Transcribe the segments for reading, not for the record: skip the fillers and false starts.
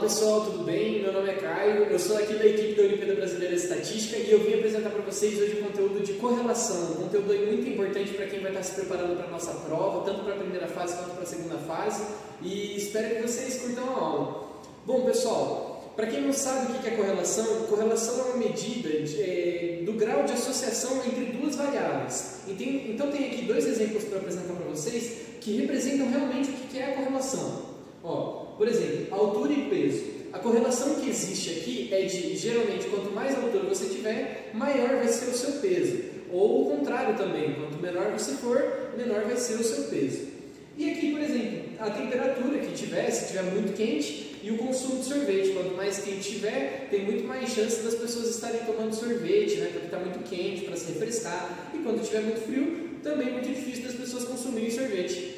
pessoal, tudo bem? Meu nome é Caio, eu sou aqui da equipe da Olimpíada Brasileira de Estatística e eu vim apresentar para vocês hoje o conteúdo de correlação, um conteúdo aí muito importante para quem vai estar se preparando para a nossa prova, tanto para a primeira fase quanto para a segunda fase, e espero que vocês curtam a aula. Bom pessoal, para quem não sabe o que é correlação, correlação é uma medida do grau de associação entre duas variáveis. Então tem aqui dois exemplos para apresentar para vocês que representam realmente o que é a correlação. Por exemplo, altura e peso. A correlação que existe aqui é de, geralmente, quanto mais altura você tiver, maior vai ser o seu peso. Ou o contrário também, quanto menor você for, menor vai ser o seu peso. E aqui, por exemplo, a temperatura que tiver, se estiver muito quente, e o consumo de sorvete. Quanto mais quente tiver, tem muito mais chance das pessoas estarem tomando sorvete, né? Porque está muito quente para se refrescar. E quando estiver muito frio, também é muito difícil das pessoas consumirem sorvete.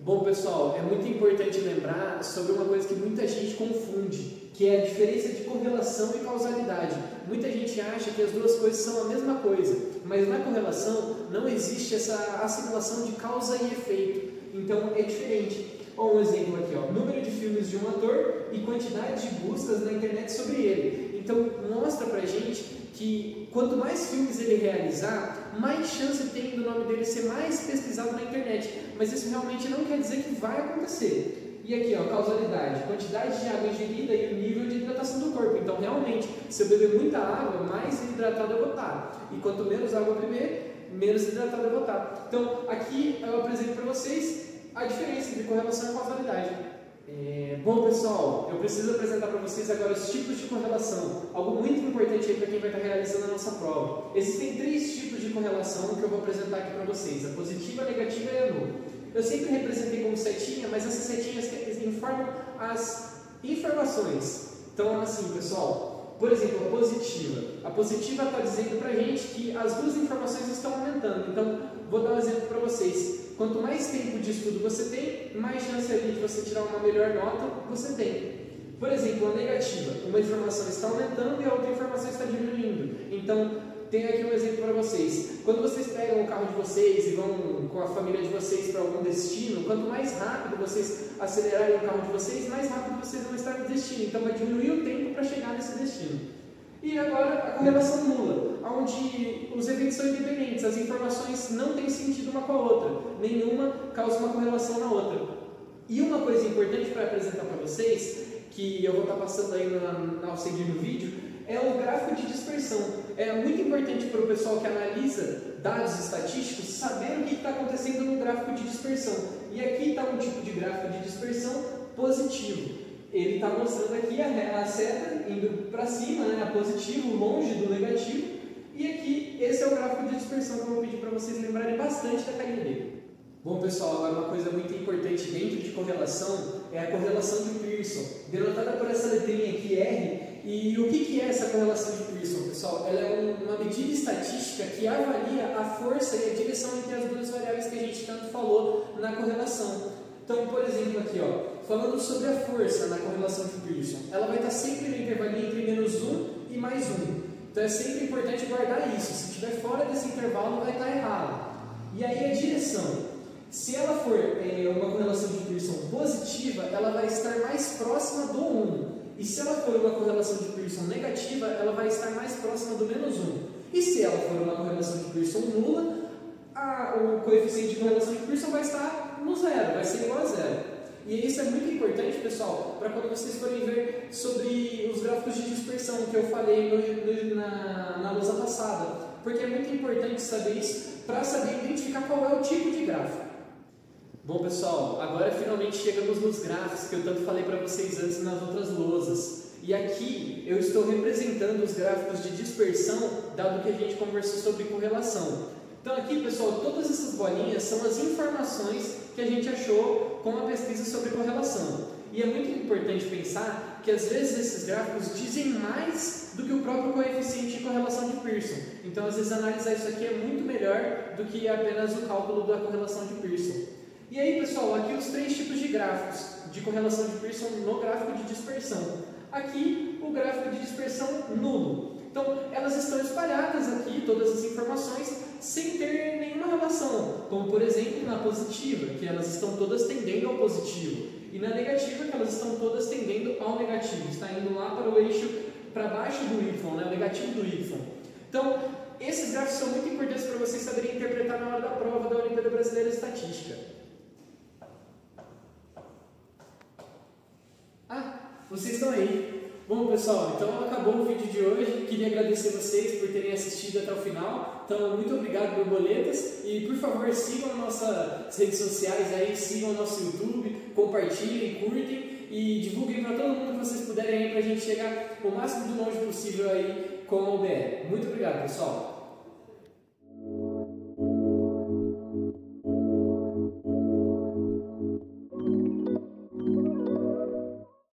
Bom pessoal, é muito importante lembrar sobre uma coisa que muita gente confunde, que é a diferença de correlação e causalidade. Muita gente acha que as duas coisas são a mesma coisa, mas na correlação não existe essa assimilação de causa e efeito, então é diferente. Um exemplo aqui, número de filmes de um ator e quantidade de buscas na internet sobre ele. Então mostra pra gente que quanto mais filmes ele realizar, mais chance tem do nome dele ser mais pesquisado na internet. Mas isso realmente não quer dizer que vai acontecer. E aqui, causalidade, quantidade de água ingerida e o nível de hidratação do corpo. Então realmente, se eu beber muita água, mais hidratado eu vou estar. E quanto menos água eu beber, menos hidratado eu vou estar. Então aqui eu apresento para vocês a diferença entre correlação e causalidade. Bom pessoal, eu preciso apresentar para vocês agora os tipos de correlação, algo muito importante para quem vai estar realizando a nossa prova. Existem três tipos de correlação que eu vou apresentar aqui para vocês, a positiva, a negativa e a nula. Eu sempre representei como setinha, mas essas setinhas informam as informações. Então assim pessoal, por exemplo, a positiva está dizendo para a gente que as duas informações estão aumentando. Então vou dar um exemplo para vocês. Quanto mais tempo de estudo você tem, mais chance ali de você tirar uma melhor nota você tem. Por exemplo, a negativa, uma informação está aumentando e a outra informação está diminuindo. Então, tem aqui um exemplo para vocês. Quando vocês pegam o carro de vocês e vão com a família de vocês para algum destino, quanto mais rápido vocês acelerarem o carro de vocês, mais rápido vocês vão estar no destino. Então, vai diminuir o tempo para chegar nesse destino. E agora a correlação nula, onde os eventos são independentes, as informações não têm sentido uma com a outra, nenhuma causa uma correlação na outra. E uma coisa importante para apresentar para vocês, que eu vou estar passando aí ao seguir no vídeo, é o gráfico de dispersão. É muito importante para o pessoal que analisa dados estatísticos saber o que está acontecendo no gráfico de dispersão. E aqui está um tipo de gráfico de dispersão positivo. Ele está mostrando aqui a seta indo para cima, a positivo, longe do negativo. E aqui, esse é o gráfico de dispersão que eu vou pedir para vocês lembrarem bastante da carinha dele. Bom pessoal, agora uma coisa muito importante dentro de correlação é a correlação de Pearson, denotada por essa letrinha aqui, R. E o que é essa correlação de Pearson, pessoal? Ela é uma medida estatística que avalia a força e a direção entre as duas variáveis que a gente tanto falou na correlação. Então, por exemplo, aqui, falando sobre a força na correlação de Pearson, ela vai estar sempre no intervalinho entre -1 e +1. Então, é sempre importante guardar isso. Se estiver fora desse intervalo, vai estar errado. E aí, a direção. Se ela for uma correlação de Pearson positiva, ela vai estar mais próxima do 1. E se ela for uma correlação de Pearson negativa, ela vai estar mais próxima do -1. E se ela for uma correlação de Pearson nula, o coeficiente de correlação de Pearson vai estar no zero, vai ser igual a zero. E isso é muito importante, pessoal, para quando vocês forem ver sobre os gráficos de dispersão que eu falei na lousa passada. Porque é muito importante saber isso para saber identificar qual é o tipo de gráfico. Bom, pessoal, agora finalmente chegamos nos gráficos que eu tanto falei para vocês antes nas outras lousas. E aqui eu estou representando os gráficos de dispersão, dado que a gente conversou sobre correlação. Então aqui, pessoal, todas essas bolinhas são as informações que a gente achou com a pesquisa sobre correlação. E é muito importante pensar que às vezes esses gráficos dizem mais do que o próprio coeficiente de correlação de Pearson. Então às vezes analisar isso aqui é muito melhor do que apenas o cálculo da correlação de Pearson. E aí, pessoal, aqui os três tipos de gráficos de correlação de Pearson no gráfico de dispersão. Aqui o gráfico de dispersão nulo. Então, elas estão espalhadas aqui, todas as informações, sem ter nenhuma relação, como por exemplo na positiva, que elas estão todas tendendo ao positivo. e na negativa que elas estão todas tendendo ao negativo, está indo lá para o eixo para baixo do Y, né, o negativo do Y. Então, esses gráficos são muito importantes para vocês saberem interpretar na hora da prova da Olimpíada Brasileira de Estatística. Vocês estão aí. Bom, pessoal, então acabou o vídeo de hoje. Queria agradecer vocês por terem assistido até o final. Então, muito obrigado, borboletas. E, por favor, sigam nossas redes sociais aí, sigam o nosso YouTube, compartilhem, curtem e divulguem para todo mundo que vocês puderem aí para a gente chegar o máximo de longe possível aí com a OBE. Muito obrigado, pessoal.